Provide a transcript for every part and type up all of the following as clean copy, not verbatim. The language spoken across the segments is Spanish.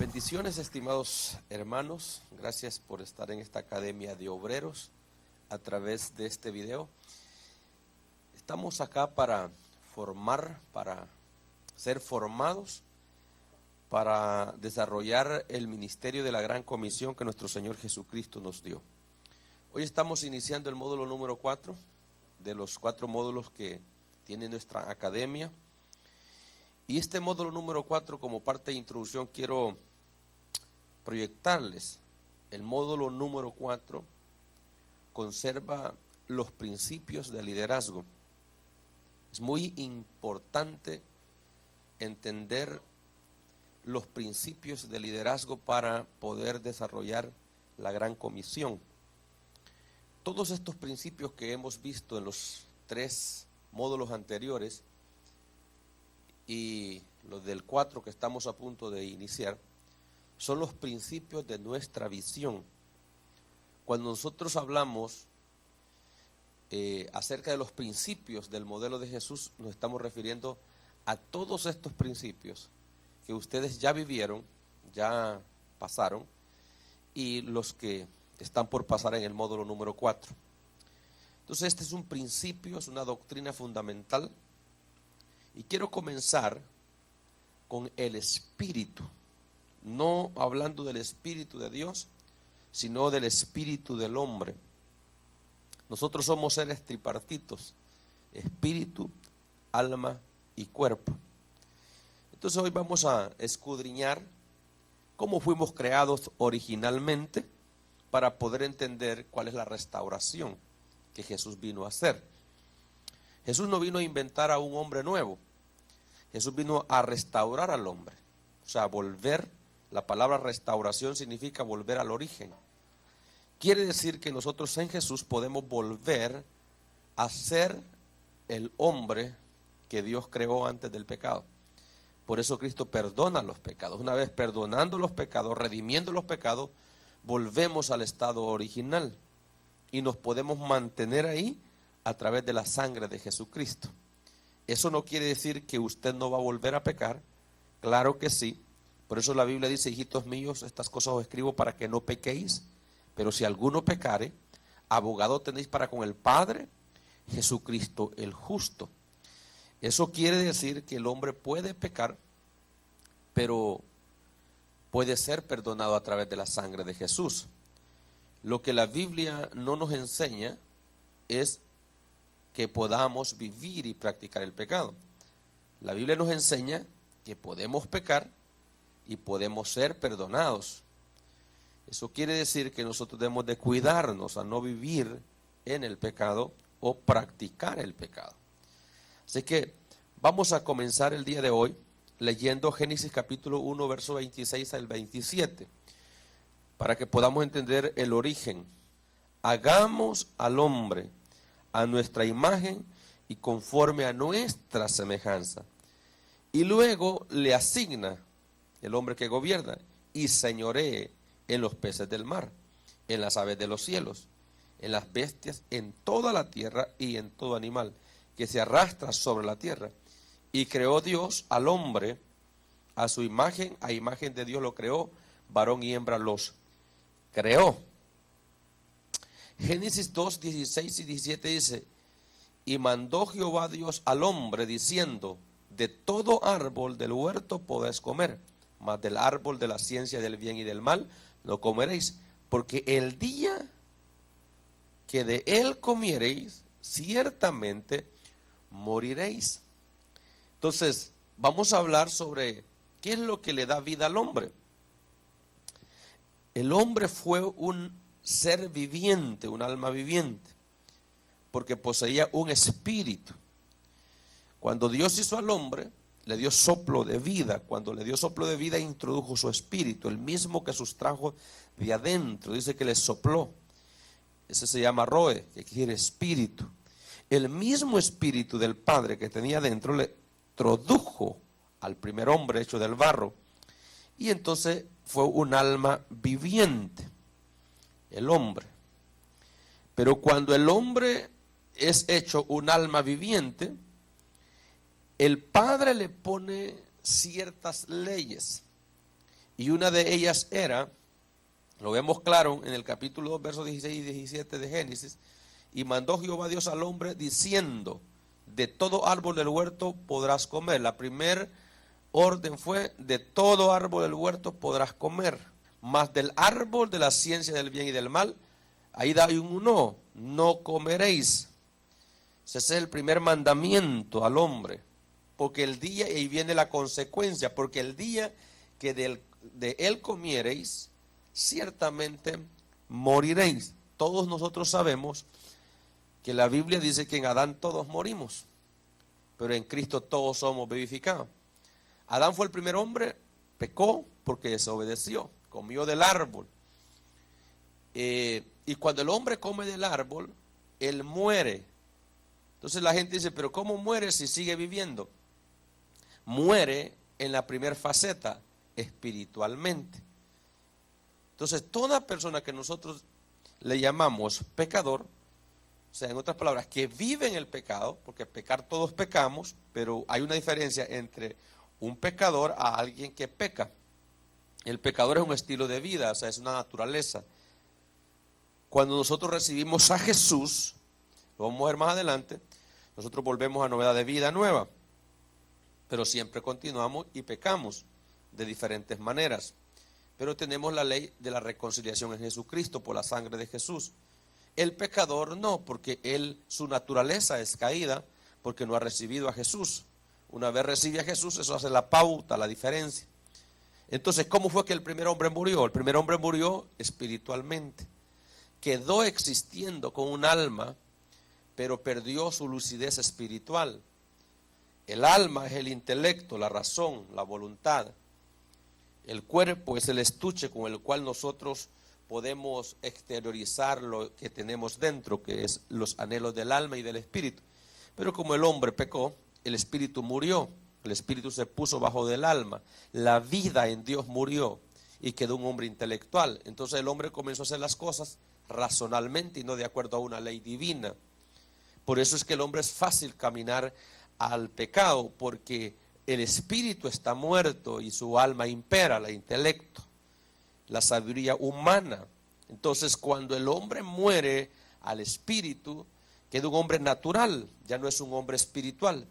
Bendiciones, estimados hermanos. Gracias por estar en esta Academia de Obreros a través de este video. Estamos acá para formar, para ser formados, para desarrollar el ministerio de la gran comisión que nuestro Señor Jesucristo nos dio. Hoy estamos iniciando el módulo número 4 de los 4 módulos que tiene nuestra academia. Y este módulo número 4, como parte de introducción, quiero proyectarles. El módulo número 4 conserva los principios de liderazgo. Es muy importante entender los principios de liderazgo para poder desarrollar la gran comisión. Todos estos principios que hemos visto en los 3 módulos anteriores y los del 4 que estamos a punto de iniciar, son los principios de nuestra visión. Cuando nosotros hablamos acerca de los principios del modelo de Jesús, nos estamos refiriendo a todos estos principios que ustedes ya vivieron, ya pasaron, y los que están por pasar en el módulo número 4. Entonces este es un principio, es una doctrina fundamental. Y quiero comenzar con el espíritu, no hablando del espíritu de Dios, sino del espíritu del hombre. Nosotros somos seres tripartitos, espíritu, alma y cuerpo. Entonces hoy vamos a escudriñar cómo fuimos creados originalmente para poder entender cuál es la restauración que Jesús vino a hacer. Jesús no vino a inventar a un hombre nuevo. Jesús vino a restaurar al hombre. O sea, volver. La palabra restauración significa volver al origen. Quiere decir que nosotros en Jesús podemos volver a ser el hombre que Dios creó antes del pecado. Por eso Cristo perdona los pecados. Una vez perdonando los pecados, redimiendo los pecados, volvemos al estado original. Y nos podemos mantener ahí a través de la sangre de Jesucristo. Eso no quiere decir que usted no va a volver a pecar. Claro que sí. Por eso la Biblia dice: hijitos míos, estas cosas os escribo para que no pequéis. Pero si alguno pecare, abogado tenéis para con el Padre, Jesucristo el justo. Eso quiere decir que el hombre puede pecar, pero puede ser perdonado a través de la sangre de Jesús. Lo que la Biblia no nos enseña es que podamos vivir y practicar el pecado. La Biblia nos enseña que podemos pecar y podemos ser perdonados. Eso quiere decir que nosotros debemos de cuidarnos a no vivir en el pecado o practicar el pecado. Así que vamos a comenzar el día de hoy leyendo Génesis capítulo 1, verso 26 al 27, para que podamos entender el origen. Hagamos al hombre a nuestra imagen y conforme a nuestra semejanza. Y luego le asigna el hombre que gobierna y señoree en los peces del mar, en las aves de los cielos, en las bestias, en toda la tierra y en todo animal que se arrastra sobre la tierra. Y creó Dios al hombre a su imagen, a imagen de Dios lo creó, varón y hembra los creó. Génesis 2, 16 y 17 dice: y mandó Jehová Dios al hombre diciendo: de todo árbol del huerto podéis comer, mas del árbol de la ciencia del bien y del mal no comeréis, porque el día que de él comiereis, ciertamente moriréis. Entonces, vamos a hablar sobre qué es lo que le da vida al hombre. El hombre fue un ser viviente, un alma viviente, porque poseía un espíritu. Cuando Dios hizo al hombre, le dio soplo de vida. Cuando le dio soplo de vida, introdujo su espíritu, el mismo que sustrajo de adentro. Dice que le sopló. Ese se llama Roe, que quiere espíritu. El mismo espíritu del Padre que tenía adentro le introdujo al primer hombre hecho del barro. Y entonces fue un alma viviente, el hombre. Pero cuando el hombre es hecho un alma viviente, el Padre le pone ciertas leyes. Y una de ellas era, lo vemos claro en el capítulo 2, versos 16 y 17 de Génesis, y mandó Jehová Dios al hombre diciendo, de todo árbol del huerto podrás comer. La primer orden fue, de todo árbol del huerto podrás comer, mas del árbol de la ciencia del bien y del mal, ahí da un no, no comeréis. Ese es el primer mandamiento al hombre, porque el día, y ahí viene la consecuencia, porque el día que de él comiereis, ciertamente moriréis. Todos nosotros sabemos que la Biblia dice que en Adán todos morimos, pero en Cristo todos somos vivificados. Adán fue el primer hombre, pecó porque desobedeció, comió del árbol. Y cuando el hombre come del árbol, él muere. Entonces la gente dice, pero ¿cómo muere si sigue viviendo? Muere en la primera faceta, espiritualmente. Entonces toda persona que nosotros le llamamos pecador, o sea, en otras palabras, que vive en el pecado, porque pecar todos pecamos, pero hay una diferencia entre un pecador a alguien que peca. El pecador es un estilo de vida, o sea, es una naturaleza. Cuando nosotros recibimos a Jesús, lo vamos a ver más adelante, nosotros volvemos a novedad de vida nueva, pero siempre continuamos y pecamos de diferentes maneras. Pero tenemos la ley de la reconciliación en Jesucristo por la sangre de Jesús. El pecador no, porque su naturaleza es caída, porque no ha recibido a Jesús. Una vez recibe a Jesús, eso hace la pauta, la diferencia. Entonces, ¿cómo fue que el primer hombre murió? El primer hombre murió espiritualmente. Quedó existiendo con un alma, pero perdió su lucidez espiritual. El alma es el intelecto, la razón, la voluntad. El cuerpo es el estuche con el cual nosotros podemos exteriorizar lo que tenemos dentro, que es los anhelos del alma y del espíritu. Pero como el hombre pecó, el espíritu murió, el espíritu se puso bajo del alma, la vida en Dios murió y quedó un hombre intelectual. Entonces el hombre comenzó a hacer las cosas racionalmente y no de acuerdo a una ley divina. Por eso es que el hombre es fácil caminar al pecado, porque el espíritu está muerto y su alma impera, el intelecto, la sabiduría humana. Entonces cuando el hombre muere al espíritu, queda un hombre natural, ya no es un hombre espiritual.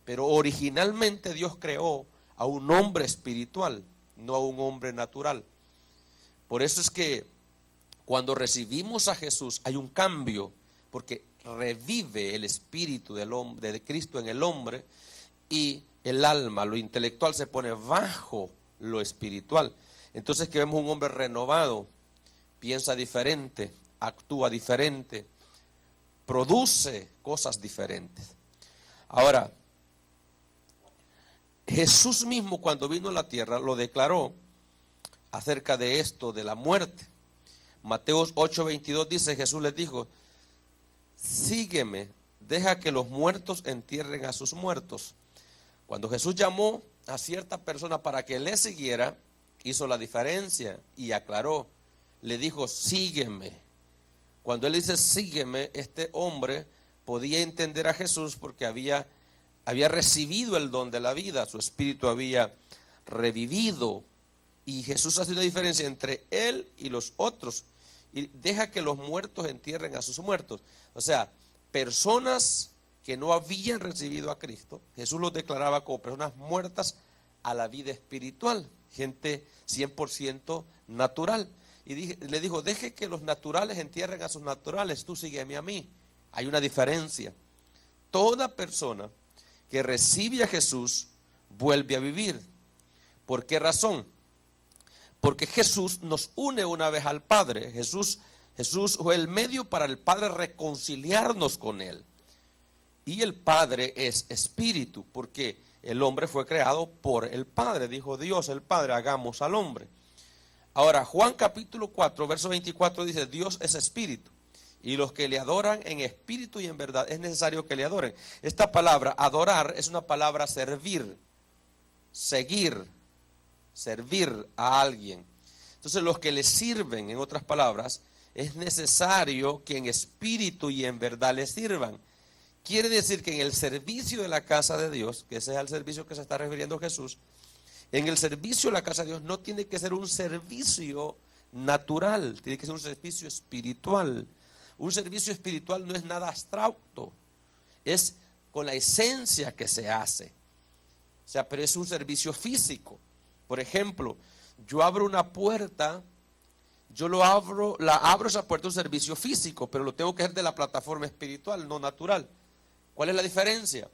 Pero originalmente Dios creó a un hombre espiritual, no a un hombre natural. Por eso es que cuando recibimos a Jesús hay un cambio, porque revive el espíritu de Cristo en el hombre, y el alma, lo intelectual, se pone bajo lo espiritual. Entonces que vemos un hombre renovado, piensa diferente, actúa diferente, produce cosas diferentes. Ahora, Jesús mismo cuando vino a la tierra lo declaró acerca de esto, de la muerte. Mateo 8:22 dice, Jesús les dijo, sígueme, deja que los muertos entierren a sus muertos. Cuando Jesús llamó a cierta persona para que le siguiera, hizo la diferencia y aclaró, le dijo, sígueme. Cuando él dice, sígueme, este hombre podía entender a Jesús porque había recibido el don de la vida, su espíritu había revivido, y Jesús hace una diferencia entre él y los otros, y deja que los muertos entierren a sus muertos. O sea, personas que no habían recibido a Cristo, Jesús los declaraba como personas muertas a la vida espiritual, gente 100% natural. Y le dijo, deje que los naturales entierren a sus naturales, tú sígueme a mí. Hay una diferencia. Toda persona que recibe a Jesús vuelve a vivir. ¿Por qué razón? Porque Jesús nos une una vez al Padre. Jesús fue el medio para el Padre reconciliarnos con Él. Y el Padre es espíritu, porque el hombre fue creado por el Padre. Dijo Dios, el Padre, hagamos al hombre. Ahora, Juan capítulo 4, verso 24 dice, Dios es espíritu. Y los que le adoran en espíritu y en verdad, es necesario que le adoren. Esta palabra, adorar, es una palabra servir, seguir, servir a alguien. Entonces los que le sirven, en otras palabras, es necesario que en espíritu y en verdad le sirvan. Quiere decir que en el servicio de la casa de Dios, que ese es el servicio que se está refiriendo Jesús, En el servicio a la casa de Dios no tiene que ser un servicio natural, tiene que ser un servicio espiritual. Un servicio espiritual no es nada abstracto, es con la esencia que se hace. O sea, pero es un servicio físico. Por ejemplo, yo abro una puerta, la abro esa puerta, un servicio físico, pero lo tengo que hacer de la plataforma espiritual, no natural. ¿Cuál es la diferencia?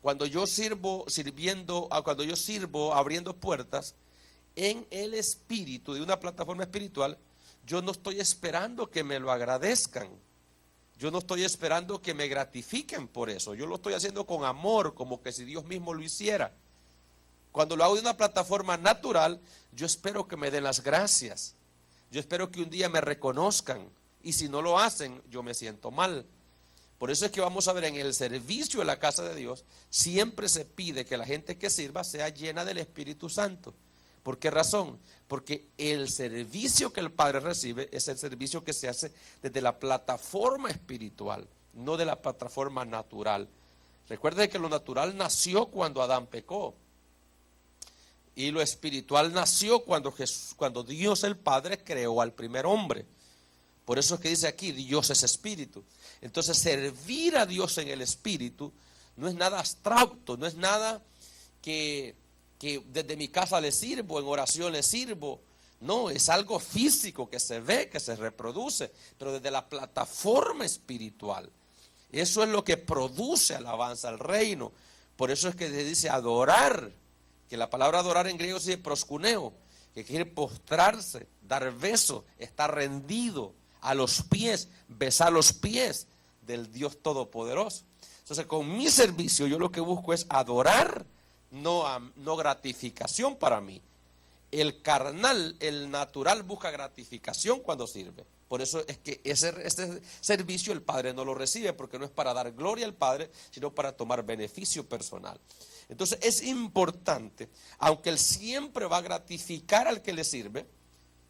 Cuando yo sirvo abriendo puertas en el espíritu de una plataforma espiritual, yo no estoy esperando que me lo agradezcan. Yo no estoy esperando que me gratifiquen por eso. Yo lo estoy haciendo con amor, como que si Dios mismo lo hiciera. Cuando lo hago de una plataforma natural, yo espero que me den las gracias. Yo espero que un día me reconozcan. Y si no lo hacen, yo me siento mal. Por eso es que vamos a ver en el servicio de la casa de Dios, siempre se pide que la gente que sirva sea llena del Espíritu Santo. ¿Por qué razón? Porque el servicio que el Padre recibe es el servicio que se hace desde la plataforma espiritual, no de la plataforma natural. Recuerden que lo natural nació cuando Adán pecó. Y lo espiritual nació cuando Dios el Padre creó al primer hombre. Por eso es que dice aquí, Dios es espíritu. Entonces, servir a Dios en el espíritu no es nada abstracto, no es nada que desde mi casa le sirvo, en oración le sirvo. No, es algo físico que se ve, que se reproduce, pero desde la plataforma espiritual. Eso es lo que produce alabanza al reino. Por eso es que se dice adorar, que la palabra adorar en griego se dice proskuneo, que quiere postrarse, dar beso, estar rendido a los pies, besar los pies del Dios Todopoderoso. Entonces, con mi servicio yo lo que busco es adorar, no gratificación para mí. El carnal, el natural busca gratificación cuando sirve. Por eso es que ese servicio el Padre no lo recibe, porque no es para dar gloria al Padre, sino para tomar beneficio personal. Entonces es importante, aunque Él siempre va a gratificar al que le sirve,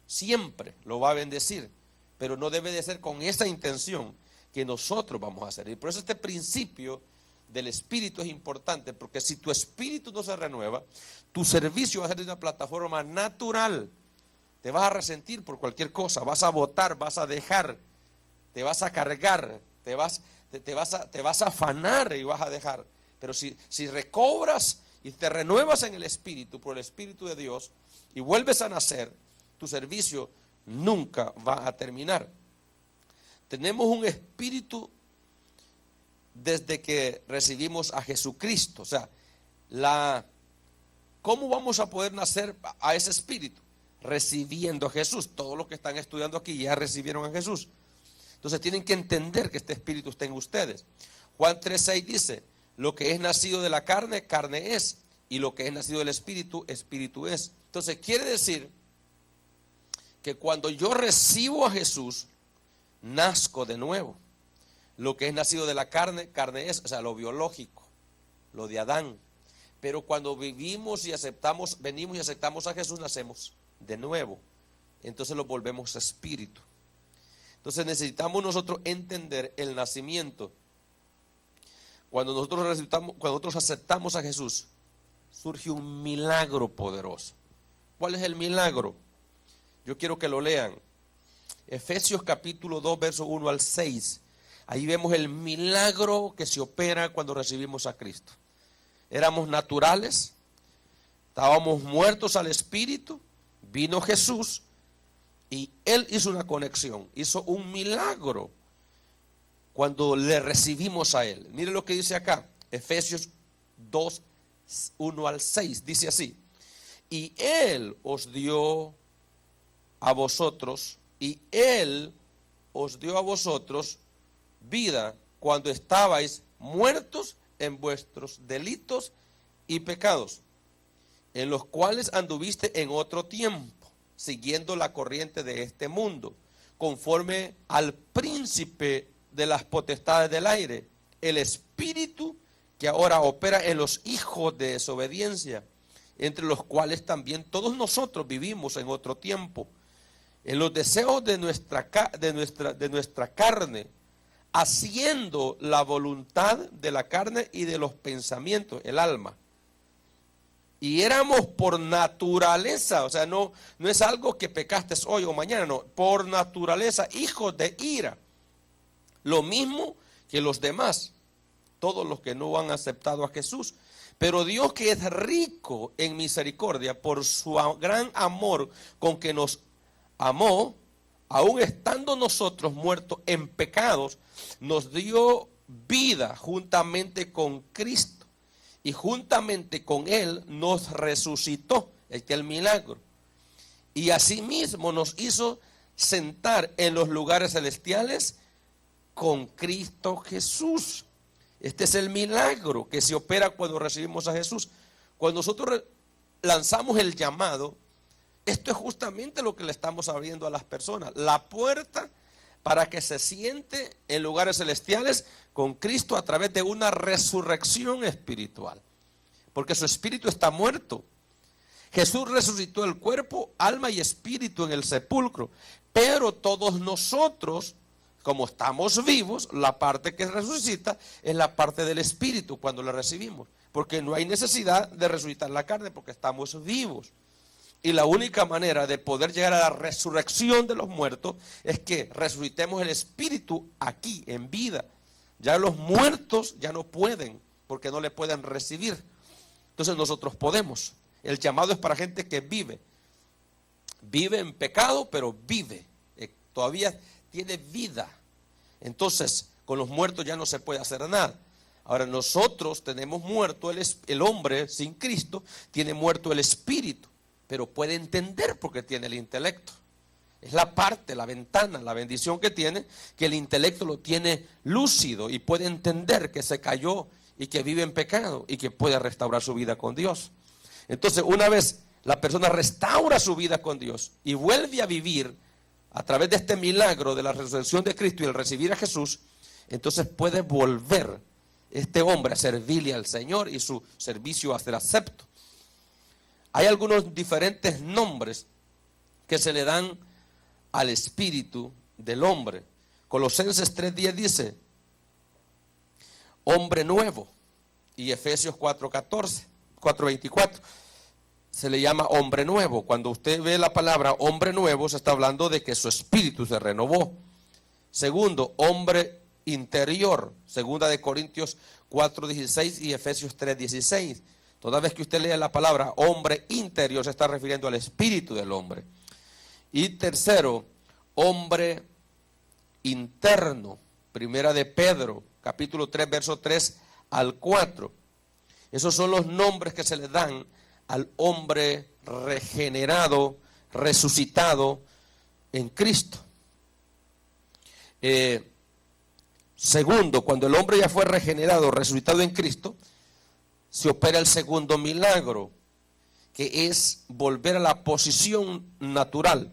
siempre lo va a bendecir, pero no debe de ser con esa intención que nosotros vamos a hacer. Y por eso este principio del espíritu es importante, porque si tu espíritu no se renueva, tu servicio va a ser de una plataforma natural. Te vas a resentir por cualquier cosa, vas a votar, vas a dejar, te vas a cargar, te vas a afanar y vas a dejar. Pero si recobras y te renuevas en el espíritu, por el Espíritu de Dios, y vuelves a nacer, tu servicio nunca va a terminar. Tenemos un espíritu desde que recibimos a Jesucristo. O sea, ¿cómo vamos a poder nacer a ese espíritu? Recibiendo a Jesús. Todos los que están estudiando aquí ya recibieron a Jesús. Entonces tienen que entender que este espíritu está en ustedes. Juan 3:6 dice, lo que es nacido de la carne, carne es, y lo que es nacido del espíritu, espíritu es. Entonces quiere decir que cuando yo recibo a Jesús, nazco de nuevo. Lo que es nacido de la carne, carne es, o sea, lo biológico, lo de Adán. Pero cuando venimos y aceptamos a Jesús, nacemos de nuevo. Entonces lo volvemos espíritu. Entonces necesitamos nosotros entender el nacimiento. Cuando nosotros aceptamos a Jesús, surge un milagro poderoso. ¿Cuál es el milagro? Yo quiero que lo lean. Efesios capítulo 2, verso 1 al 6. Ahí vemos el milagro que se opera cuando recibimos a Cristo. Éramos naturales, estábamos muertos al espíritu, vino Jesús y Él hizo una conexión, hizo un milagro cuando le recibimos a Él. Mire lo que dice acá, Efesios 2, 1 al 6, dice así: y Él os dio a vosotros, vida cuando estabais muertos en vuestros delitos y pecados, en los cuales anduviste en otro tiempo, siguiendo la corriente de este mundo, conforme al príncipe de las potestades del aire, el espíritu que ahora opera en los hijos de desobediencia, entre los cuales también todos nosotros vivimos en otro tiempo, en los deseos de nuestra carne, haciendo la voluntad de la carne y de los pensamientos, el alma. Y éramos por naturaleza, o sea, no es algo que pecaste hoy o mañana, no, por naturaleza, hijos de ira. Lo mismo que los demás, todos los que no han aceptado a Jesús. Pero Dios, que es rico en misericordia por su gran amor con que nos amó, aun estando nosotros muertos en pecados, nos dio vida juntamente con Cristo. Y juntamente con Él nos resucitó, este es el milagro. Y asimismo nos hizo sentar en los lugares celestiales con Cristo Jesús. Este es el milagro que se opera cuando recibimos a Jesús. Cuando nosotros lanzamos el llamado, esto es justamente lo que le estamos abriendo a las personas. La puerta para que se siente en lugares celestiales con Cristo a través de una resurrección espiritual. Porque su espíritu está muerto. Jesús resucitó el cuerpo, alma y espíritu en el sepulcro. Pero todos nosotros, como estamos vivos, la parte que resucita es la parte del espíritu cuando la recibimos. Porque no hay necesidad de resucitar la carne porque estamos vivos. Y la única manera de poder llegar a la resurrección de los muertos es que resucitemos el espíritu aquí, en vida. Ya los muertos ya no pueden, porque no le pueden recibir. Entonces nosotros podemos. El llamado es para gente que vive. Vive en pecado, pero vive. Todavía tiene vida. Entonces, con los muertos ya no se puede hacer nada. Ahora nosotros tenemos muerto el hombre sin Cristo, tiene muerto el espíritu, pero puede entender porque tiene el intelecto. Es la parte, la ventana, la bendición que tiene, que el intelecto lo tiene lúcido y puede entender que se cayó y que vive en pecado y que puede restaurar su vida con Dios. Entonces, una vez la persona restaura su vida con Dios y vuelve a vivir a través de este milagro de la resurrección de Cristo y el recibir a Jesús, entonces puede volver este hombre a servirle al Señor y su servicio a ser acepto. Hay algunos diferentes nombres que se le dan al espíritu del hombre. Colosenses 3:10 dice hombre nuevo, y Efesios 4:24 se le llama hombre nuevo. Cuando usted ve la palabra hombre nuevo, se está hablando de que su espíritu se renovó. Segundo, hombre interior, segunda de Corintios 4:16 y Efesios 3:16. Toda vez que usted lea la palabra hombre interior, se está refiriendo al espíritu del hombre. Y tercero, hombre interno, primera de Pedro, capítulo 3, verso 3 al 4. Esos son los nombres que se le dan al hombre regenerado, resucitado en Cristo. Segundo, cuando el hombre ya fue regenerado, resucitado en Cristo, se opera el segundo milagro, que es volver a la posición natural.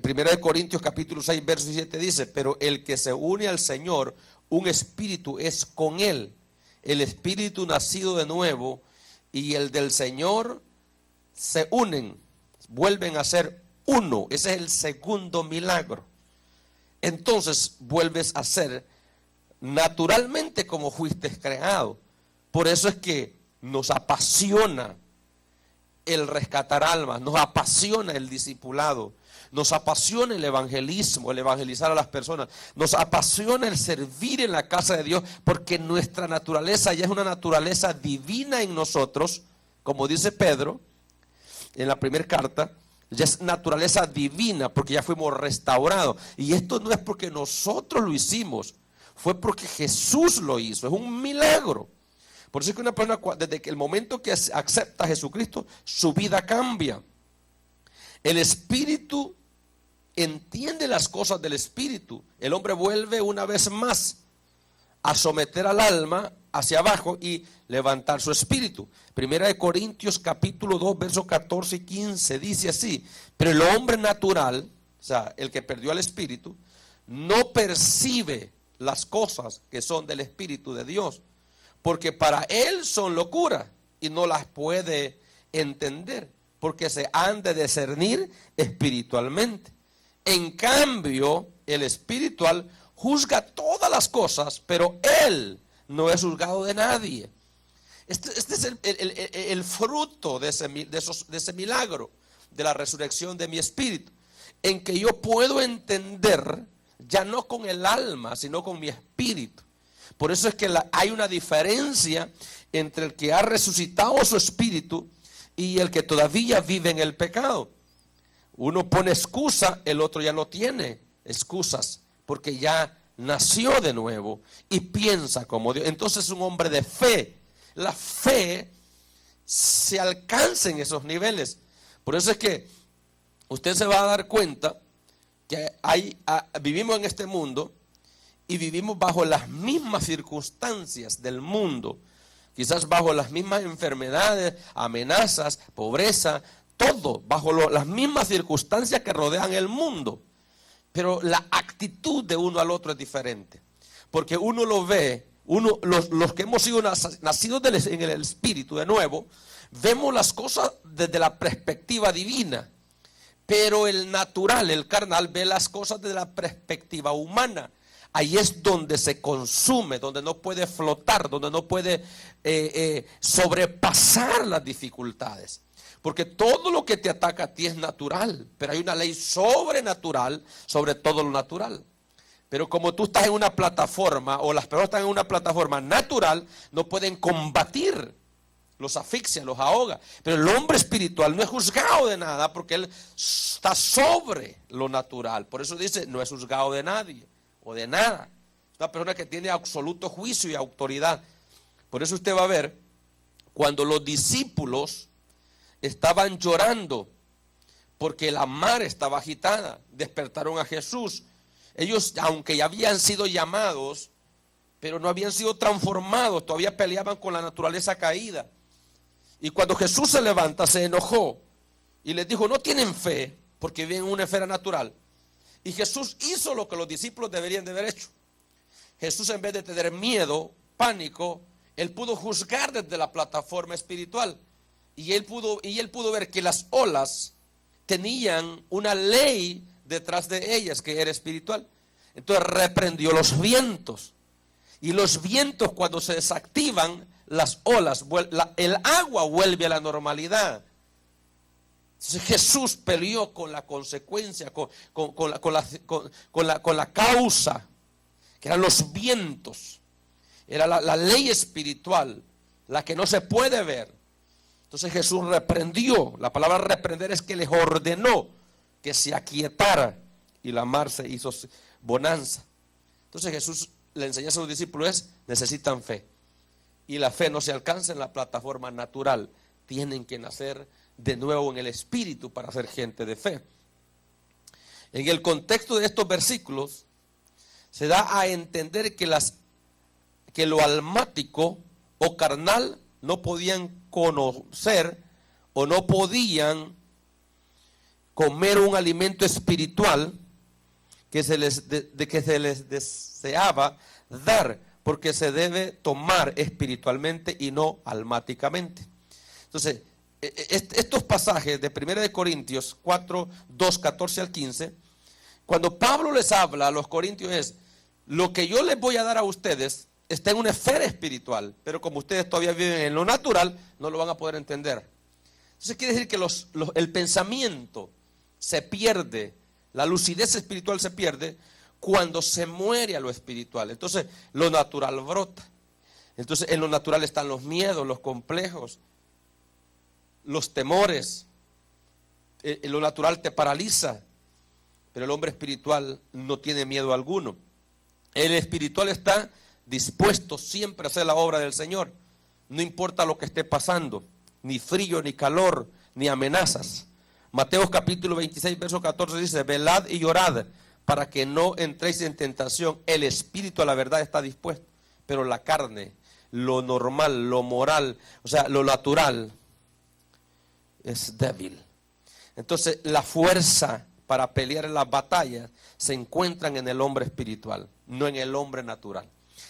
Primera de Corintios capítulo 6, verso 7 dice, pero el que se une al Señor, un espíritu es con él. El espíritu nacido de nuevo y el del Señor se unen, vuelven a ser uno. Ese es el segundo milagro. Entonces vuelves a ser naturalmente como fuiste creado. Por eso es que nos apasiona el rescatar almas, nos apasiona el discipulado, nos apasiona el evangelismo, el evangelizar a las personas, nos apasiona el servir en la casa de Dios, porque nuestra naturaleza ya es una naturaleza divina en nosotros, como dice Pedro en la primera carta. Ya es naturaleza divina porque ya fuimos restaurados. Y esto no es porque nosotros lo hicimos, fue porque Jesús lo hizo. Es un milagro. Por eso es que una persona, desde el momento que acepta a Jesucristo, su vida cambia. El espíritu entiende las cosas del espíritu. El hombre vuelve una vez más a someter al alma hacia abajo y levantar su espíritu. Primera de Corintios capítulo 2, versos 14 y 15 dice así: pero el hombre natural, o sea, el que perdió el espíritu, no percibe las cosas que son del espíritu de Dios, porque para él son locura y no las puede entender, porque se han de discernir espiritualmente. En cambio, el espiritual juzga todas las cosas, pero él no es juzgado de nadie. Este es el fruto de ese milagro, de la resurrección de mi espíritu, en que yo puedo entender, ya no con el alma, sino con mi espíritu. Por eso es que hay una diferencia entre el que ha resucitado su espíritu y el que todavía vive en el pecado. Uno pone excusa, el otro ya no tiene excusas, porque ya nació de nuevo y piensa como Dios. Entonces es un hombre de fe. La fe se alcanza en esos niveles. Por eso es que usted se va a dar cuenta que vivimos en este mundo y vivimos bajo las mismas circunstancias del mundo, quizás bajo las mismas enfermedades, amenazas, pobreza, todo bajo las mismas circunstancias que rodean el mundo. Pero la actitud de uno al otro es diferente, porque uno lo ve, los que hemos sido nacidos en el Espíritu de nuevo, vemos las cosas desde la perspectiva divina. Pero el natural, el carnal, ve las cosas desde la perspectiva humana. Ahí es donde se consume, donde no puede flotar, donde no puede sobrepasar las dificultades. Porque todo lo que te ataca a ti es natural, pero hay una ley sobrenatural sobre todo lo natural. Pero como tú estás en una plataforma, o las personas están en una plataforma natural, no pueden combatir. Los asfixia, los ahoga. Pero el hombre espiritual no es juzgado de nada, porque él está sobre lo natural. Por eso dice, no es juzgado de nadie o de nada. Es una persona que tiene absoluto juicio y autoridad. Por eso usted va a ver, cuando los discípulos estaban llorando porque la mar estaba agitada, despertaron a Jesús. Ellos, aunque ya habían sido llamados, pero no habían sido transformados, todavía peleaban con la naturaleza caída. Y cuando Jesús se levanta, se enojó y les dijo, no tienen fe porque viven en una esfera natural. Y Jesús hizo lo que los discípulos deberían de haber hecho. Jesús, en vez de tener miedo, pánico, él pudo juzgar desde la plataforma espiritual. Y él pudo ver que las olas tenían una ley detrás de ellas que era espiritual. Entonces reprendió los vientos. Y los vientos, cuando se desactivan, las olas, el agua vuelve a la normalidad. Entonces Jesús peleó con la consecuencia, con la causa, que eran los vientos. Era la ley espiritual, la que no se puede ver. Entonces Jesús reprendió. La palabra reprender es que les ordenó que se aquietara y la mar se hizo bonanza. Entonces Jesús le enseñó a sus discípulos, necesitan fe. Y la fe no se alcanza en la plataforma natural. Tienen que nacer de nuevo en el Espíritu para ser gente de fe. En el contexto de estos versículos se da a entender que lo almático o carnal no podían conocer o no podían comer un alimento espiritual que se les deseaba dar, porque se debe tomar espiritualmente y no almáticamente. Entonces, estos pasajes de 1 Corintios 4, 2, 14 al 15, cuando Pablo les habla a los corintios es, lo que yo les voy a dar a ustedes está en una esfera espiritual, pero como ustedes todavía viven en lo natural, no lo van a poder entender. Entonces quiere decir que el pensamiento se pierde, la lucidez espiritual se pierde cuando se muere a lo espiritual. Entonces lo natural brota. Entonces en lo natural están los miedos, los complejos, los temores. En lo natural te paraliza, pero el hombre espiritual no tiene miedo alguno. El espiritual está dispuesto siempre a hacer la obra del Señor, no importa lo que esté pasando, ni frío, ni calor, ni amenazas. Mateo capítulo 26, verso 14 dice, velad y llorad para que no entréis en tentación. El espíritu a la verdad está dispuesto, pero la carne, lo normal, lo moral, o sea, lo natural es débil. Entonces la fuerza para pelear en las batallas se encuentran en el hombre espiritual, no en el hombre natural.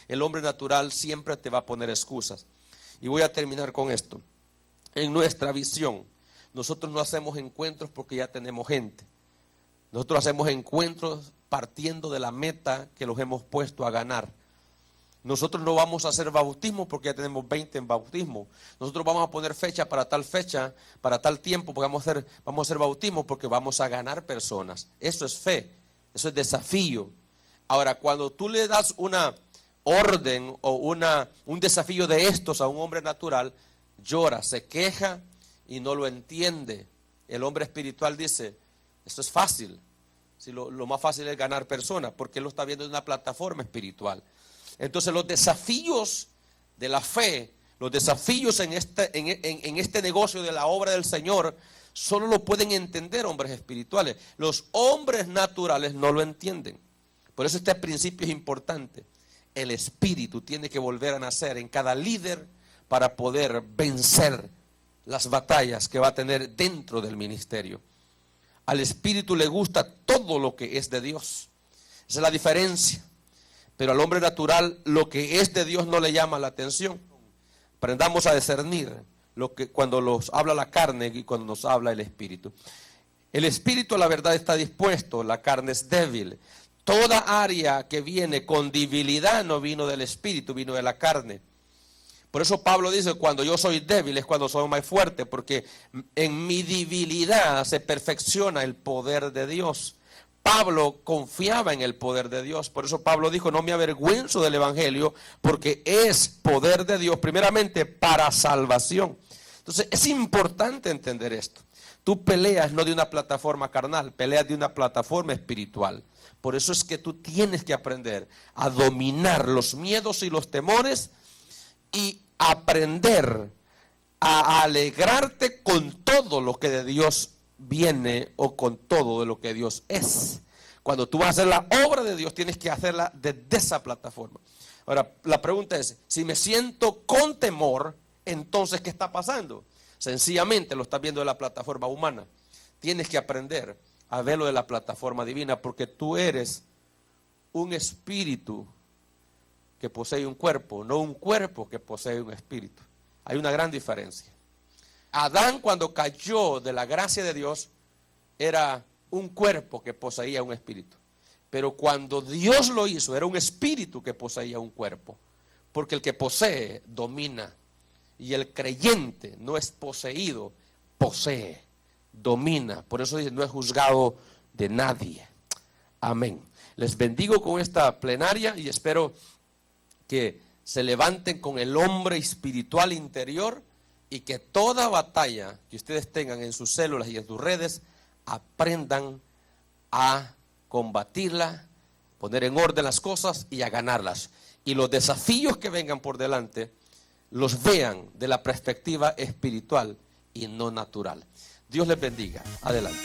El hombre natural siempre te va a poner excusas. Y voy a terminar con esto. En nuestra visión, nosotros no hacemos encuentros porque ya tenemos gente. Nosotros hacemos encuentros partiendo de la meta que los hemos puesto a ganar. Nosotros no vamos a hacer bautismo porque ya tenemos 20 en bautismo. Nosotros vamos a poner fecha, para tal tiempo, porque vamos a hacer bautismo porque vamos a ganar personas. Eso es fe, eso es desafío. Ahora, cuando tú le das una orden o un desafío de estos a un hombre natural, llora, se queja y no lo entiende. El hombre espiritual dice, esto es fácil. Si lo más fácil es ganar personas, porque él lo está viendo en una plataforma espiritual. Entonces los desafíos de la fe, los desafíos en este negocio de la obra del Señor, solo lo pueden entender hombres espirituales. Los hombres naturales no lo entienden. Por eso este principio es importante. El espíritu tiene que volver a nacer en cada líder para poder vencer las batallas que va a tener dentro del ministerio. Al espíritu le gusta todo lo que es de Dios. Esa es la diferencia. Pero al hombre natural lo que es de Dios no le llama la atención. Aprendamos a discernir cuando nos habla la carne y cuando nos habla el espíritu. El espíritu, la verdad, está dispuesto, la carne es débil. Toda área que viene con debilidad no vino del espíritu, vino de la carne. Por eso Pablo dice, cuando yo soy débil es cuando soy más fuerte, porque en mi debilidad se perfecciona el poder de Dios. Pablo confiaba en el poder de Dios, por eso Pablo dijo, no me avergüenzo del evangelio, porque es poder de Dios, primeramente para salvación. Entonces es importante entender esto. Tú peleas no de una plataforma carnal, peleas de una plataforma espiritual. Por eso es que tú tienes que aprender a dominar los miedos y los temores y aprender a alegrarte con todo lo que de Dios viene o con todo de lo que Dios es. Cuando tú vas a hacer la obra de Dios, tienes que hacerla desde esa plataforma. Ahora, la pregunta es, si me siento con temor, entonces, ¿qué está pasando? Sencillamente lo estás viendo de la plataforma humana. Tienes que aprender a verlo de la plataforma divina, porque tú eres un espíritu que posee un cuerpo, no un cuerpo que posee un espíritu. Hay una gran diferencia. Adán, cuando cayó de la gracia de Dios, era un cuerpo que poseía un espíritu. Pero cuando Dios lo hizo, era un espíritu que poseía un cuerpo. Porque el que posee, domina. Y el creyente no es poseído, posee, domina. Por eso dice, no es juzgado de nadie. Amén. Les bendigo con esta plenaria y espero que se levanten con el hombre espiritual interior y que toda batalla que ustedes tengan en sus células y en sus redes, aprendan a combatirla, poner en orden las cosas y a ganarlas. Y los desafíos que vengan por delante, los vean de la perspectiva espiritual y no natural. Dios les bendiga. Adelante.